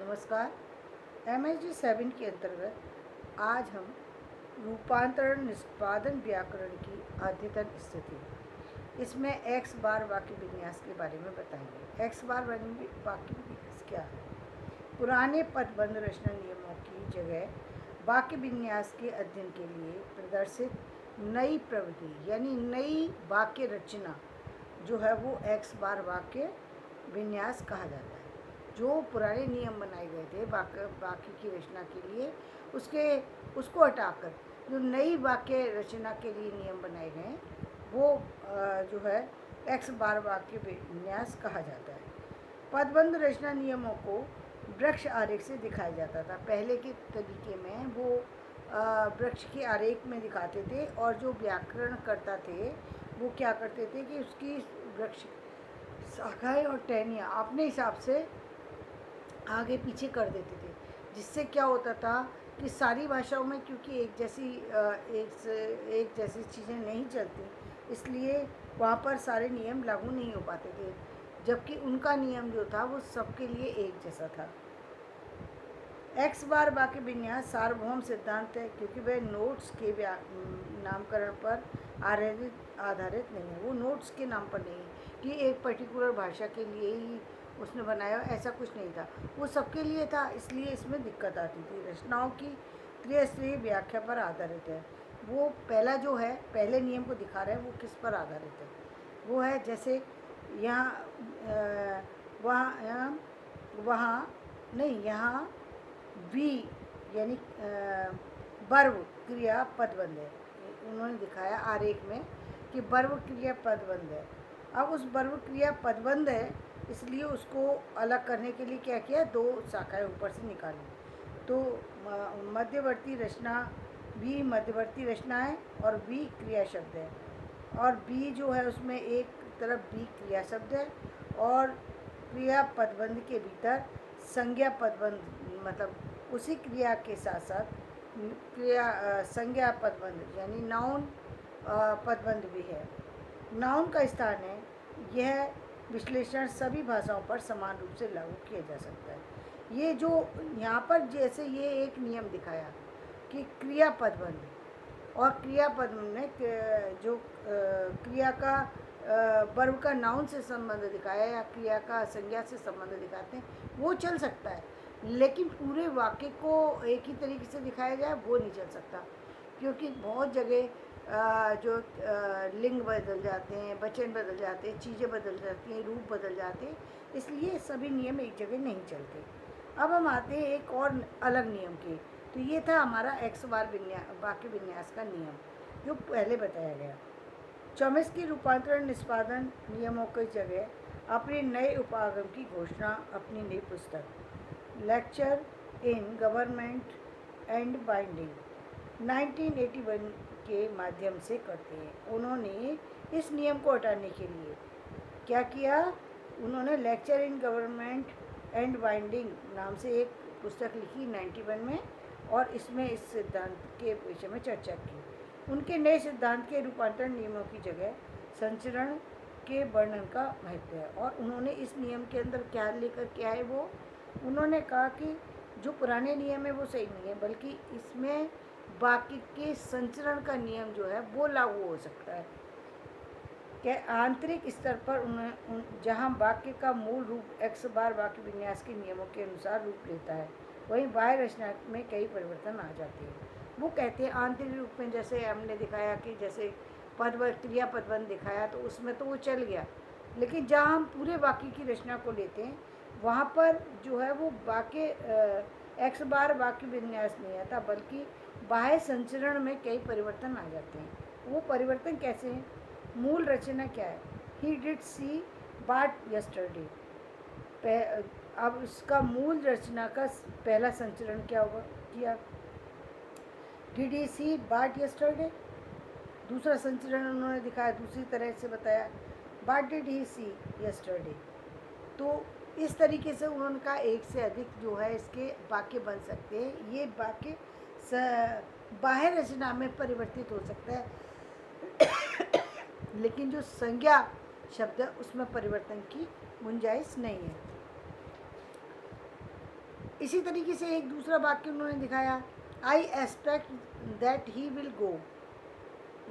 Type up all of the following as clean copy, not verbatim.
नमस्कार। MSG 7 के अंतर्गत आज हम रूपांतरण निष्पादन व्याकरण की अद्यतन स्थिति इसमें एक्स बार वाक्य विन्यास के बारे में बताएंगे। एक्स बार वाक्य विन्यास क्या है? पुराने पदबंध रचना नियमों की जगह वाक्य विन्यास के अध्ययन के लिए प्रदर्शित नई प्रविधि यानी नई वाक्य रचना जो है वो एक्स बार वाक्य विन्यास कहा जाता है। जो पुराने नियम बनाए गए थे वाक्य की रचना के लिए उसको हटाकर जो नई वाक्य रचना के लिए नियम बनाए गए वो जो है एक्स बार वाक्य विन्यास कहा जाता है। पदबंध रचना नियमों को वृक्ष आरेख से दिखाया जाता था। पहले के तरीके में वो वृक्ष के आरेख में दिखाते थे और जो व्याकरण करता थे वो क्या करते थे कि उसकी वृक्ष शाखाएं और टहनियाँ अपने हिसाब से आगे पीछे कर देते थे, जिससे क्या होता था कि सारी भाषाओं में क्योंकि एक जैसी चीज़ें नहीं चलती, इसलिए वहाँ पर सारे नियम लागू नहीं हो पाते थे, जबकि उनका नियम जो था वो सबके लिए एक जैसा था। एक्स बार वाक्य विन्यास सार्वभौम सिद्धांत है क्योंकि वह नोट्स के नामकरण पर आधारित नहीं है। वो नोट्स के नाम पर नहीं है कि एक पर्टिकुलर भाषा के लिए ही उसने बनाया, ऐसा कुछ नहीं था। वो सबके लिए था, इसलिए इसमें दिक्कत आती थी। रचनाओं की त्रिस्तरीय व्याख्या पर आधारित है। वो पहला जो है, पहले नियम को दिखा रहे हैं वो किस पर आधारित है? वो है जैसे यहाँ वहाँ नहीं, यहाँ वी यानी वर्ब क्रिया पदबंध है। उन्होंने दिखाया आरेख में कि वर्ब क्रिया पदबंध है। अब उस वर्ब क्रिया पदबंध है, इसलिए उसको अलग करने के लिए क्या किया, दो शाखाएं ऊपर से निकाली। तो मध्यवर्ती रचना वी मध्यवर्ती रचना है और वी क्रिया शब्द है, और बी जो है उसमें एक तरफ बी क्रिया शब्द है और क्रिया पदबंध के भीतर संज्ञा पदबंध मतलब उसी क्रिया के साथ साथ संज्ञा पदबंध यानी नाउन पदबंध भी है। नाउन का स्थान है। यह विश्लेषण सभी भाषाओं पर समान रूप से लागू किया जा सकता है। ये जो यहाँ पर जैसे ये एक नियम दिखाया कि क्रिया पदबंध और क्रिया पदबंध में जो क्रिया का वर्ब का नाउन से संबंध दिखाया या क्रिया का संज्ञा से संबंध दिखाते हैं, वो चल सकता है, लेकिन पूरे वाक्य को एक ही तरीके से दिखाया जाए वो नहीं चल सकता, क्योंकि बहुत जगह जो लिंग बदल जाते हैं, वचन बदल जाते हैं, चीज़ें बदल जाती हैं, रूप बदल जाते हैं, इसलिए सभी नियम एक जगह नहीं चलते। अब हम आते हैं एक और अलग नियम के। तो ये था हमारा एक्स बार वाक्य विन्यास का नियम जो पहले बताया गया। चॉम्स्की रूपांतरण निष्पादन नियमों की जगह अपने नए उपागम की घोषणा अपनी नई पुस्तक lecture in government and binding 1981 के माध्यम से करते हैं। उन्होंने इस नियम को हटाने के लिए क्या किया, उन्होंने lecture in government and binding नाम से एक पुस्तक लिखी 91 में, और इसमें इस सिद्धांत के विषय में चर्चा की। उनके नए सिद्धांत के रूपांतरण नियमों की जगह संचरण के वर्णन का महत्व है। और उन्होंने इस नियम के अंदर क्या लेकर के आए, वो उन्होंने कहा कि जो पुराने नियम है वो सही नहीं है, बल्कि इसमें वाक्य के संचरण का नियम जो है वो लागू हो सकता है। कि आंतरिक स्तर पर जहाँ वाक्य का मूल रूप एक्स बार वाक्य विन्यास के नियमों के अनुसार रूप लेता है, वहीं बाह्य रचना में कई परिवर्तन आ जाते हैं। वो कहते हैं आंतरिक रूप में, जैसे हमने दिखाया कि जैसे क्रिया पदबंध दिखाया तो उसमें तो वो चल गया, लेकिन जहाँ हम पूरे वाक्य की रचना को लेते हैं वहाँ पर जो है वो वाक्य एक्स बार वाक्य विन्यास नहीं आता, बल्कि बाह्य संचरण में कई परिवर्तन आ जाते हैं। वो परिवर्तन कैसे हैं? मूल रचना क्या है? ही डिड सी बाट यस्टरडे। अब इसका मूल रचना का पहला संचरण क्या होगा किया? डिड ही सी बाट यस्टरडे। दूसरा संचरण उन्होंने दिखाया, दूसरी तरह से बताया, बाट डिड ही सी यस्टरडे। तो इस तरीके से उन्होंने कहा एक से अधिक जो है इसके वाक्य बन सकते हैं। ये वाक्य बाह्य रचना में परिवर्तित हो सकता है लेकिन जो संज्ञा शब्द है उसमें परिवर्तन की गुंजाइश नहीं है। इसी तरीके से एक दूसरा वाक्य उन्होंने दिखाया, I expect that he will go.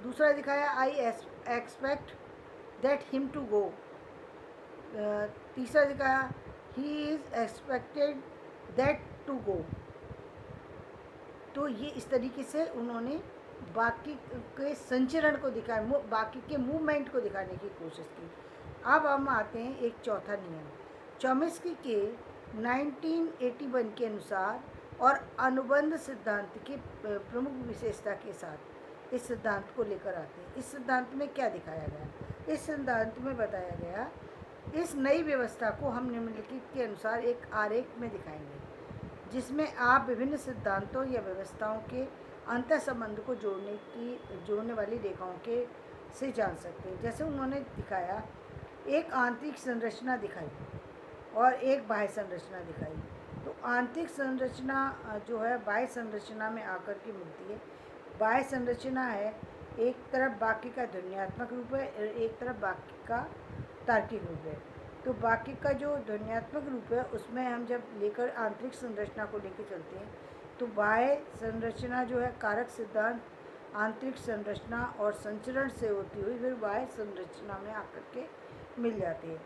दूसरा दिखाया, I expect that him to go. तीसरा दिखाया, he is expected that to go. तो ये इस तरीके से उन्होंने वाक्य के संचरण को दिखाया, वाक्य के मूवमेंट को दिखाने की कोशिश की। अब हम आते हैं एक चौथा नियम। चॉम्स्की के 1981 के अनुसार और अनुबंध सिद्धांत की प्रमुख विशेषता के साथ इस सिद्धांत को लेकर आते हैं। इस सिद्धांत में क्या दिखाया गया? इस सिद्धांत में बताया गया, इस नई व्यवस्था को हम निम्नलिखित के अनुसार एक आरेख में दिखाएंगे, जिसमें आप विभिन्न सिद्धांतों या व्यवस्थाओं के अंतर संबंध को जोड़ने वाली रेखाओं के से जान सकते हैं। जैसे उन्होंने दिखाया, एक आंतरिक संरचना दिखाई और एक बाह्य संरचना दिखाई। तो आंतरिक संरचना जो है बाह्य संरचना में आकर के मिलती है। बाह्य संरचना है, एक तरफ वाक्य का ध्वन्यात्मक रूप है और एक तरफ वाक्य का तार्किक रूप है। तो वाक्य का जो ध्वन्यात्मक रूप है उसमें हम जब लेकर आंतरिक संरचना को लेकर चलते हैं, तो बाह्य संरचना जो है कारक सिद्धांत आंतरिक संरचना और संचरण से होती हुई फिर बाह्य संरचना में आकर के मिल जाती है।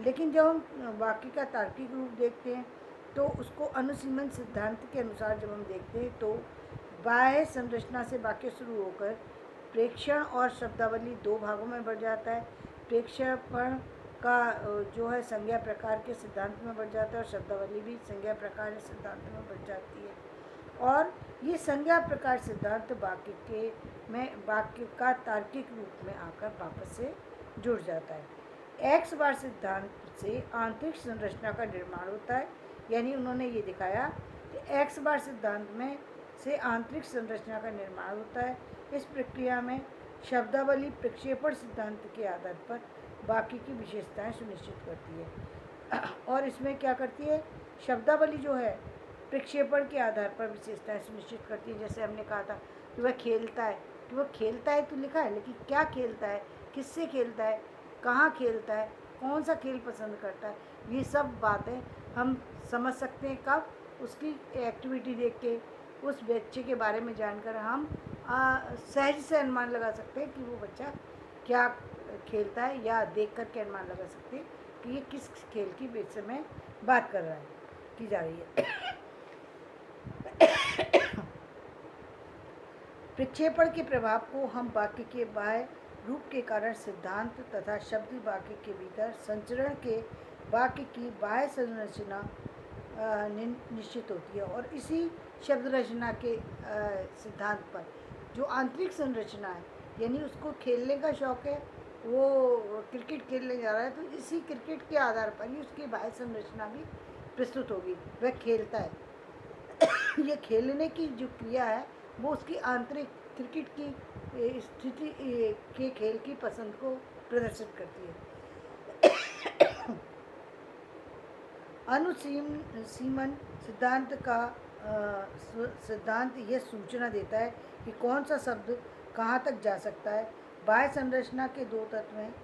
लेकिन जब हम वाक्य का तार्किक रूप देखते हैं तो उसको अनुसीमन सिद्धांत के अनुसार जब हम देखते हैं तो बाह्य संरचना से वाक्य शुरू होकर प्रेक्षण और शब्दावली दो भागों में बढ़ जाता है। प्रेक्षण का जो है संज्ञा प्रकार के सिद्धांत में बढ़ जाता है और शब्दावली भी संज्ञा प्रकार सिद्धांत में बढ़ जाती है। और ये संज्ञा प्रकार सिद्धांत वाक्य का तार्किक रूप में आकर वापस से जुड़ जाता है। एक्स बार सिद्धांत से आंतरिक संरचना का निर्माण होता है, यानी उन्होंने ये दिखाया कि एक्स बार सिद्धांत में से आंतरिक संरचना का निर्माण होता है। इस प्रक्रिया में शब्दावली प्रक्षेपण सिद्धांत के आधार पर वाक्य की विशेषताएं सुनिश्चित करती है। और इसमें क्या करती है, शब्दावली जो है प्रक्षेपण के आधार पर विशेषताएं सुनिश्चित करती है। जैसे हमने कहा था कि वह खेलता है, तो वह खेलता है तो लिखा है, लेकिन क्या खेलता है, किससे खेलता है, कहाँ खेलता है, कौन सा खेल पसंद करता है, ये सब बातें हम समझ सकते हैं कब, उसकी एक्टिविटी देख के, उस बच्चे के बारे में जानकर हम सहज से अनुमान लगा सकते हैं कि वो बच्चा क्या खेलता है, या देख कर के अनुमान लगा सकते हैं कि ये किस खेल की विषय में बात कर रहा है, की जा रही है। प्रक्षेपण के प्रभाव को हम वाक्य के बाह्य रूप के कारण सिद्धांत तथा शब्द वाक्य के भीतर संचरण के वाक्य की बाह्य संरचना निश्चित होती है। और इसी शब्द रचना के सिद्धांत पर जो आंतरिक संरचना है, यानी उसको खेलने का शौक़ है, वो क्रिकेट खेलने जा रहा है, तो इसी क्रिकेट के आधार पर ही उसकी बाह्य संरचना भी प्रस्तुत होगी, वह खेलता है। ये खेलने की जो क्रिया है वो उसकी आंतरिक क्रिकेट की स्थिति के खेल की पसंद को प्रदर्शित करती है। अनुसीमन सिद्धांत का सिद्धांत यह सूचना देता है कि कौन सा शब्द कहाँ तक जा सकता है। बाह्य संरचना के दो तत्व हैं,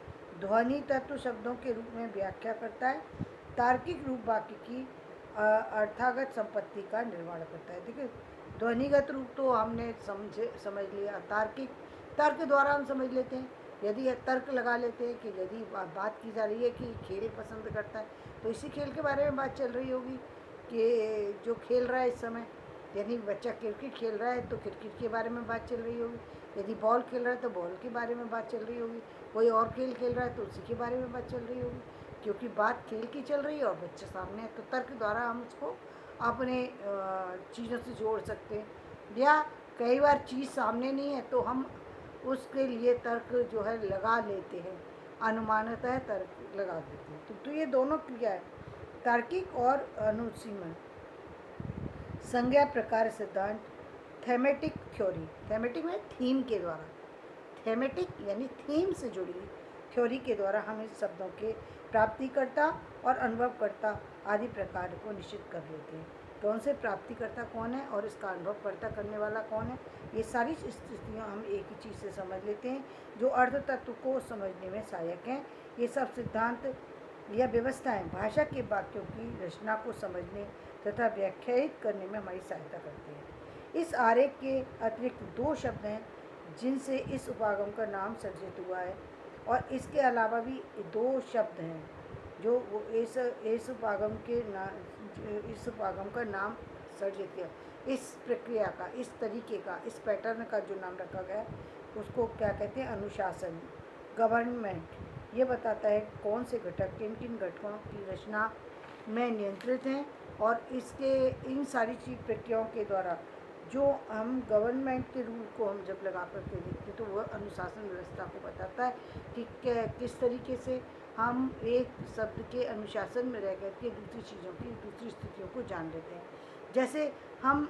ध्वनि तत्व शब्दों के रूप में व्याख्या करता है, तार्किक रूप वाक्य की अर्थागत संपत्ति का निर्माण करता है। देखिए, ध्वनिगत रूप तो हमने समझ लिया, तर्क द्वारा हम समझ लेते हैं। यदि तर्क लगा लेते हैं कि यदि बात की जा रही है कि खेल पसंद करता है, तो इसी खेल के बारे में बात चल रही होगी कि जो खेल रहा है इस समय, यानी बच्चा क्रिकेट खेल रहा है तो क्रिकेट के बारे में बात चल रही होगी, यदि बॉल खेल रहा है तो बॉल के बारे में बात चल रही होगी, कोई और खेल खेल रहा है तो उसी के बारे में बात चल रही होगी, क्योंकि बात खेल की चल रही है और बच्चा सामने है। तो तर्क द्वारा हम उसको अपने चीज़ों से जोड़ सकते हैं, या कई बार चीज़ सामने नहीं है तो हम उसके लिए तर्क जो है लगा लेते हैं, अनुमानतः तर्क लगा देते हैं। तो ये दोनों क्रिया है, तार्किक और अनुसीमन। संज्ञा प्रकार सिद्धांत, थेमेटिक थ्योरी, थेमेटिक में थीम के द्वारा, थेमेटिक यानी थीम से जुड़ी थ्योरी के द्वारा हम इस शब्दों के प्राप्तिकर्ता और अनुभवकर्ता आदि प्रकार को निश्चित कर लेते हैं। कौन से प्राप्तिकर्ता कौन है और इसका अनुभवकर्ता करने वाला कौन है, ये सारी स्थितियाँ हम एक ही चीज़ से समझ लेते हैं जो अर्ध तत्व को समझने में सहायक हैं। ये सब सिद्धांत यह व्यवस्थाएं भाषा के वाक्यों की रचना को समझने तथा व्याख्यायित करने में हमारी सहायता करती हैं। इस आरेख के अतिरिक्त 2 शब्द हैं जिनसे इस उपागम का नाम सर्जित हुआ है, और इसके अलावा भी 2 शब्द हैं जो वो इस उपागम का नाम सर्जित किया। इस प्रक्रिया का, इस तरीके का, इस पैटर्न का जो नाम रखा गया उसको क्या कहते हैं? अनुशासन, गवर्नमेंट। ये बताता है कौन से घटक किन किन घटकों की रचना में नियंत्रित हैं, और इसके इन सारी चीज प्रक्रियाओं के द्वारा जो हम गवर्नमेंट के रूल को हम जब लगा करके देखते तो वह अनुशासन व्यवस्था को बताता है कि किस तरीके से हम एक शब्द के अनुशासन में रह करके दूसरी चीज़ों की, दूसरी स्थितियों को जान लेते हैं। जैसे हम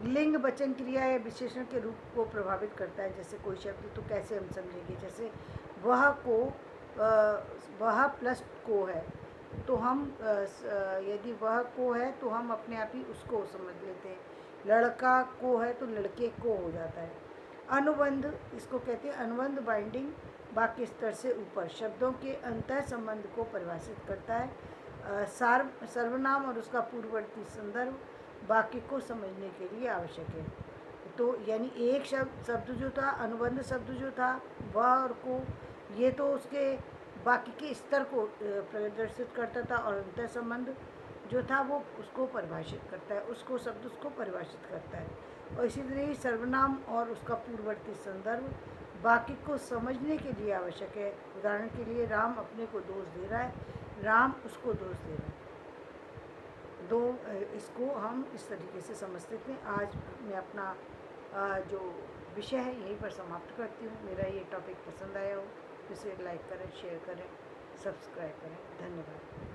लिंग वचन क्रिया या विशेषण के रूप को प्रभावित करता है। जैसे कोई शब्द तो कैसे हम समझेंगे? जैसे वह को, वह प्लस को है, तो हम यदि वह को है तो हम अपने आप ही उसको समझ लेते हैं। लड़का को है तो लड़के को हो जाता है। अनुबंध, इसको कहते हैं अनुबंध, बाइंडिंग, वाक्य स्तर से ऊपर शब्दों के अंतः संबंध को परिभाषित करता है। सर्वनाम और उसका पूर्ववर्ती संदर्भ वाक्य को समझने के लिए आवश्यक है। तो यानी एक शब्द जो था, अनुबंध शब्द जो था, वह और को, ये तो उसके वाक्य के स्तर को प्रदर्शित करता था, और अंतर संबंध जो था वो उसको परिभाषित करता है, उसको शब्द उसको परिभाषित करता है। और इसी तरह ही सर्वनाम और उसका पूर्ववर्ती संदर्भ वाक्य को समझने के लिए आवश्यक है। उदाहरण के लिए, राम अपने को दोष दे रहा है, राम उसको दोष दे रहा है। इसको हम इस तरीके से समझते थे। आज मैं अपना जो विषय है यहीं पर समाप्त करती हूँ। मेरा ये टॉपिक पसंद आया हो तो इसे लाइक करें, शेयर करें, सब्सक्राइब करें। धन्यवाद।